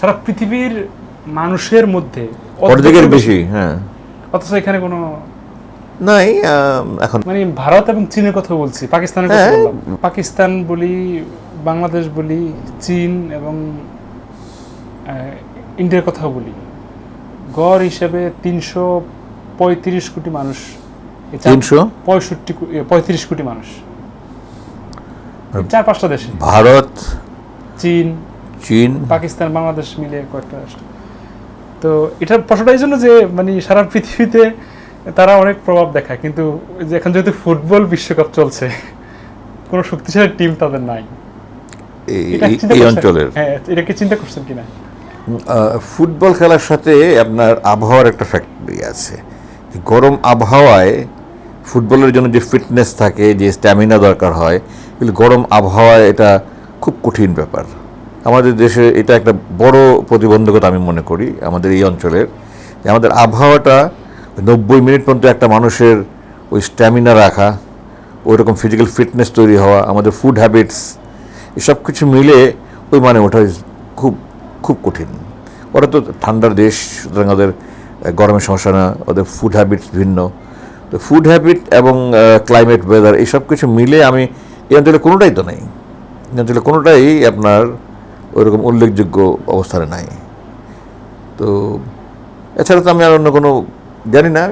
সারা পৃথিবীর মানুষের মধ্যে অর্ধেকের বেশি, হ্যাঁ, অথচ এখানে কোনো নাই এখন। মানে ভারত এবং চীনের কথা বলছি, পাকিস্তানের কথা বললাম। পাকিস্তান বলি, বাংলাদেশ বলি, চীন এবং ইন্ডিয়ার কথাও বলি, গড় হিসেবে ৩৩৫ কোটি মানুষ, ৩৫ কোটি মানুষ, ৪-৫টা দেশে, ভারত, চীন, পাকিস্তান, বাংলাদেশ মিলে কয়েকটা রাষ্ট্র। তো এটার প্রশ্নটা এই জন্য যে মানে সারা পৃথিবীতে তারা অনেক প্রভাব দেখায়, কিন্তু এখন যেহেতু ফুটবল বিশ্বকাপ চলছে, কোনো শক্তিশালী টিম তাদের নাই এই অঞ্চলের। হ্যাঁ, এটা কি চিন্তা করছেন কিনা? ফুটবল খেলার সাথে আপনার আবহাওয়ার একটা ফ্যাক্টরি আছে। গরম আবহাওয়ায় ফুটবলের জন্য যে ফিটনেস থাকে, যে স্ট্যামিনা দরকার হয়, কিন্তু গরম আবহাওয়ায় এটা খুব কঠিন ব্যাপার। আমাদের দেশে এটা একটা বড় প্রতিবন্ধকতা আমি মনে করি আমাদের এই অঞ্চলের, যে আমাদের আবহাওয়াটা 90 মিনিট পর্যন্ত একটা মানুষের ওই স্ট্যামিনা রাখা, ওই রকম ফিজিক্যাল ফিটনেস তৈরি হওয়া, আমাদের ফুড হ্যাবিটস, এসব কিছু মিলে ওই মানে ওটা খুব খুব কঠিন। ওরা তো ঠান্ডার দেশ, সুতরাং ওদের গরমের সমস্যা না, ওদের ফুড হ্যাবিটস ভিন্ন। তো ফুড হ্যাবিট এবং ক্লাইমেট, ওয়েদার, এইসব কিছু মিলে আমি এই অঞ্চলে কোনোটাই তো নেই, এই অঞ্চলে কোনোটাই আপনার ওইরকম উল্লেখযোগ্য অবস্থানে নাই। তো এছাড়া তো আমি আর অন্য কোনো জানি না।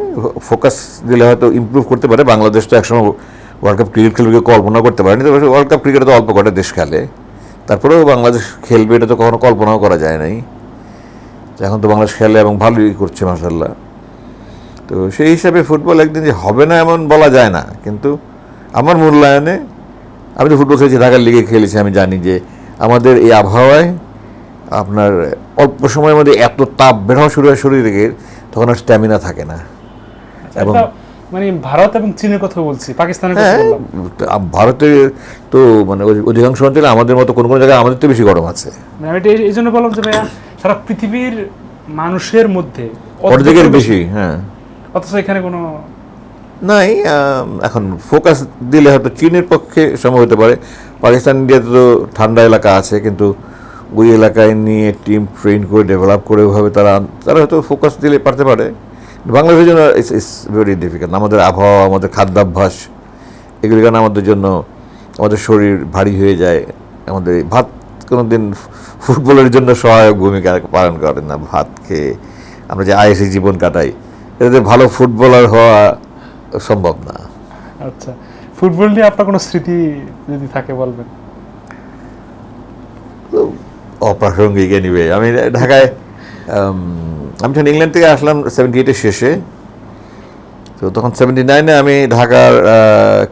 ফোকাস দিলে হয়তো ইমপ্রুভ করতে পারে। বাংলাদেশ তো একসময় ওয়ার্ল্ড কাপ ক্রিকেট খেলবে, কল্পনা করতে পারেনি। তো ওয়ার্ল্ড কাপ ক্রিকেটে তো অল্প কটা দেশ খেলে, তারপরেও বাংলাদেশ খেলবে এটা তো কখনো কল্পনাও করা যায় নাই। এখন তো বাংলাদেশ খেলে এবং ভালোই করছে মাশাআল্লাহ। তো সেই হিসাবে ফুটবল একদিন যে হবে না এমন বলা যায় না, কিন্তু আমার মূল্যায়নে, আমি তো ফুটবল খেলেছি, ঢাকার লিগে খেলেছি, আমি জানি যে আমাদের এই আবহাওয়ায় আপনার অল্প সময়ের মধ্যে এত তাপ বের হওয়া শুরু হয় শরীরে, তখন আর স্ট্যামিনা থাকে না। এবং মানে ভারত এবং চীনের কথা বলছি, পাকিস্তানের কথা বললাম। ভারতে তো মানে অধিকাংশ অঞ্চলে আমাদের মতো কোনো কোনো জায়গায় আমাদের তো বেশি গরম আছে। আমি এই জন্য বললাম যে ভাইয়া সারা পৃথিবীর মানুষের মধ্যে অর্ধেকের বেশি, হ্যাঁ, অথচ এখানে কোনো নাই। এখন ফোকাস দিলে হয়তো চীনের পক্ষে সম্ভব হতে পারে। পাকিস্তান, ইন্ডিয়াতে তো ঠান্ডা এলাকা আছে, কিন্তু ওই এলাকায় নিয়ে টিম ট্রেন করে ডেভেলপ করে ওইভাবে তারা হয়তো ফোকাস দিলে পারতে পারে। বাংলাদেশের জন্য ইটস ভেরি ডিফিকাল্ট। আমাদের আবহাওয়া, আমাদের খাদ্যাভ্যাস, এগুলি কারণে আমাদের জন্য আমাদের শরীর ভারী হয়ে যায়। আমাদের ভাত কোনো দিন ফুটবলের জন্য সহায়ক ভূমিকা পালন করে না। ভাত খেয়ে আমরা যে আয়েসি জীবন কাটাই, এতে ভালো ফুটবলার হওয়া সম্ভব না। আচ্ছা, ফুটবল নিয়ে আপনার কোনো স্মৃতি যদি থাকে বলবেন। অপ্রাসঙ্গিক নিবে। আমি ঢাকায়, আমি যখন ইংল্যান্ড থেকে আসলাম 78-এর শেষে, তো তখন 79-এ আমি ঢাকার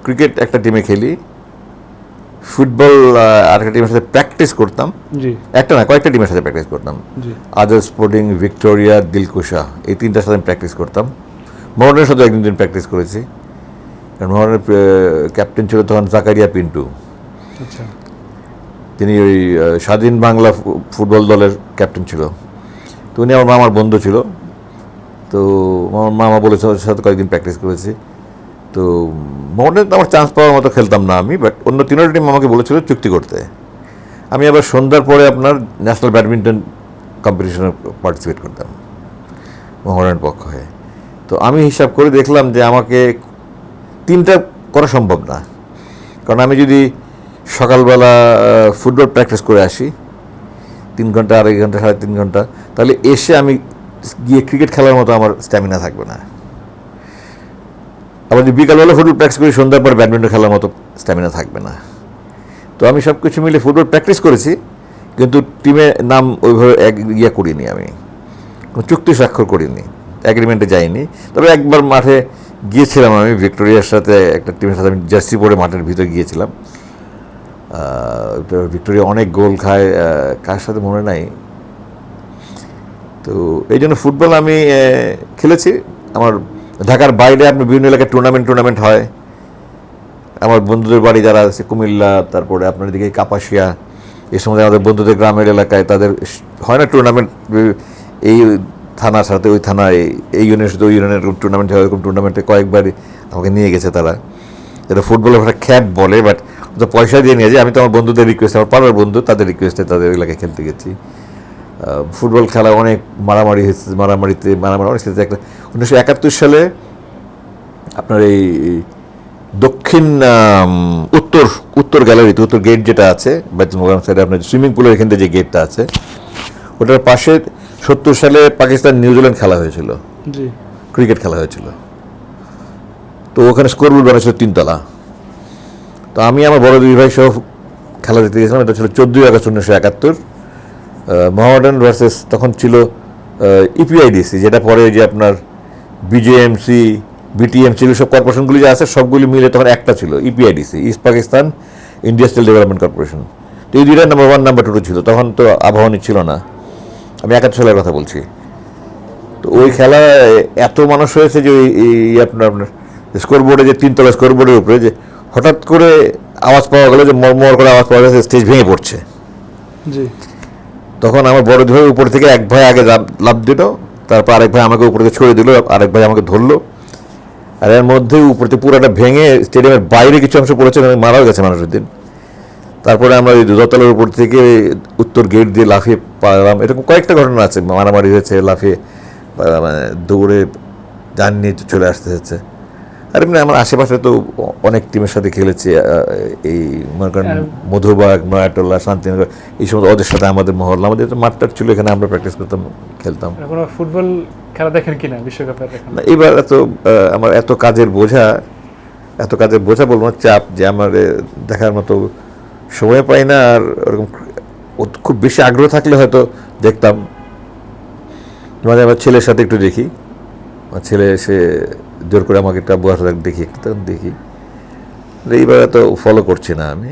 ক্রিকেট একটা টিমে খেলি, ফুটবল আরেকটা টিমের সাথে প্র্যাকটিস করতাম। একটা না, কয়েকটা টিমের সাথে প্র্যাকটিস করতাম। আজাদ স্পোর্টিং, ভিক্টোরিয়া, দিলকুশা, এই তিনটার সাথে আমি প্র্যাকটিস করতাম। মোহনের সাথে একদিন প্র্যাকটিস করেছি, কারণ মোহনের ক্যাপ্টেন ছিল তখন জাকারিয়া পিন্টু। আচ্ছা, তিনি ওই স্বাধীন বাংলা ফুটবল দলের ক্যাপ্টেন ছিল। তো উনি আমার মামার বন্ধু ছিল। তো আমার মামা বলেছে, ওর সাথে কয়েকদিন প্র্যাকটিস করেছি। তো মোহনের আমার চান্স পাওয়ার মতো খেলতাম না আমি, বাট অন্য তিনটা টিম আমাকে বলেছিল চুক্তি করতে। আমি আবার সন্ধ্যার পরে আপনার ন্যাশনাল ব্যাডমিন্টন কম্পিটিশনে পার্টিসিপেট করতাম মোহনের পক্ষ হয়ে। তো আমি হিসাব করে দেখলাম যে আমাকে তিনটা করা সম্ভব না, কারণ আমি যদি সকালবেলা ফুটবল প্র্যাকটিস করে আসি 3 ঘন্টা, 2.5 ঘন্টা, 3.5 ঘন্টা, তাহলে এসে আমি গিয়ে ক্রিকেট খেলার মতো আমার স্ট্যামিনা থাকবে না। আবার যদি বিকালবেলা ফুটবল প্র্যাকটিস করি, সন্ধ্যার পর ব্যাডমিন্টন খেলার মতো স্ট্যামিনা থাকবে না। তো আমি সব কিছু মিলে ফুটবল প্র্যাকটিস করেছি, কিন্তু টিমে নাম ওইভাবে করিনি, আমি চুক্তি স্বাক্ষর করিনি, অ্যাগ্রিমেন্টে যাইনি। তবে একবার মাঠে গিয়েছিলাম, আমি ভিক্টোরিয়ার সাথে একটা টিমের সাথে আমি জার্সি পরে মাঠের ভিতরে গিয়েছিলাম। ভিক্টোরিয়া অনেক গোল খায়, কার সাথে মনে নাই। তো এই জন্য ফুটবল আমি খেলেছি। আমার ঢাকার বাইরে আপনি বিভিন্ন এলাকায় টুর্নামেন্ট হয়। আমার বন্ধুদের বাড়ি যারা আছে কুমিল্লা, তারপরে আপনার দিকে কাপাসিয়া, এই সময় আমাদের বন্ধুদের গ্রামের এলাকায় তাদের হয় না টুর্নামেন্ট, এই থানার সাথে ওই থানায়, এই ইউনিয়নের সাথে ওই ইউনিয়নের টুর্নামেন্ট হয়। ওরকম টুর্নামেন্টে কয়েকবারই আমাকে নিয়ে গেছে তারা, যেটা ফুটবলের একটা খ্যাপ বলে, বাট তো পয়সা দিয়ে নিয়ে যায়। আমি তো আমার বন্ধুদের রিকোয়েস্ট, আমার পাড়ার বন্ধু, তাদের রিকোয়েস্টে তাদের এলাকায় খেলতে গেছি। ফুটবল খেলা অনেক মারামারি হয়েছে, মারামারি অনেক হয়েছে। একটা 1971 সালে আপনার এই দক্ষিণ উত্তর উত্তর গ্যালারিতে, উত্তর গেট যেটা আছে বাইতুল মোকাররম সাইডে, আপনার সুইমিং পুলের এখান থেকে যে গেটটা আছে, ওটার পাশে 70 সালে পাকিস্তান নিউজিল্যান্ড খেলা হয়েছিল, জি ক্রিকেট খেলা হয়েছিল। তো ওখানে স্কোরবোর্ড বানাচ্ছিল 3 তলা। তো আমি আমার বড় দুই ভাই সহ খেলা দেখতে গেছিলাম। এটা ছিল 14 আগস্ট 1971, মোহামেডান ভার্সেস, তখন ছিল ইপিআইডিসি, যেটা পরে যে আপনার বিজেএমসি, বিটিএমসি, সব কর্পোরেশনগুলি যে আছে সবগুলি মিলে তখন একটা ছিল, EPIDC, east Pakistan industrial development corporation. তো এই দুইটা নাম্বার 1 নাম্বার 2 ছিল, তখন তো আবাহনী ছিল না, আমি 71 সালের কথা বলছি। তো ওই খেলায় এত মানুষ হয়েছে যে এই আপনার স্কোরবোর্ডে যে 3 তলা স্কোরবোর্ডের উপরে যে হঠাৎ করে আওয়াজ পাওয়া গেল, যে মরমর করে আওয়াজ পাওয়া গেছে, স্টেজ ভেঙে পড়ছে। জি তখন আমার বড় ভাই উপর থেকে এক ভাই আগে লাফ দিল, তারপর আরেক ভাই আমাকে উপর থেকে ছড়িয়ে দিল, আরেক ভাই আমাকে ধরলো, আর এর মধ্যে উপর থেকে পুরোটা ভেঙে স্টেডিয়ামের বাইরে কিছু অংশ পড়েছে, মারাও গেছে মানুষের দিন। তারপরে আমরা ওই দোতলার উপর থেকে উত্তর গেট দিয়ে লাফিয়ে পারলাম। এরকম কয়েকটা ঘটনা আছে, মারামারি হয়েছে, লাফিয়ে মানে দৌড়ে যান নিয়ে চলে আসতে হচ্ছে। আর এমনি আমার আশেপাশে তো অনেক টিমের সাথে খেলেছি, এই মনে করেন মধুবাগ, নয়াটোলা, শান্তিনগর, এই সমস্ত ওদের সাথে আমাদের মহল্লা, আমাদের তো মাঠটার ছিল, এখানে আমরা প্র্যাকটিস করতাম, খেলতাম। এখন ফুটবল খেলা দেখেন কিনা বিশ্বকাপের? এখন না, এবার আমার এত কাজের বোঝা বলবো না, চাপ, যে আমার দেখার মতো সময় পাই না। আর ওরকম খুব বেশি আগ্রহ থাকলে হয়তো দেখতাম, মানে আমার ছেলের সাথে একটু দেখি, আমার ছেলে এসে জোর করে আমাকে একটা বয়স দেখি, একটু তখন দেখি। এইবার তো ফলো করছি না আমি।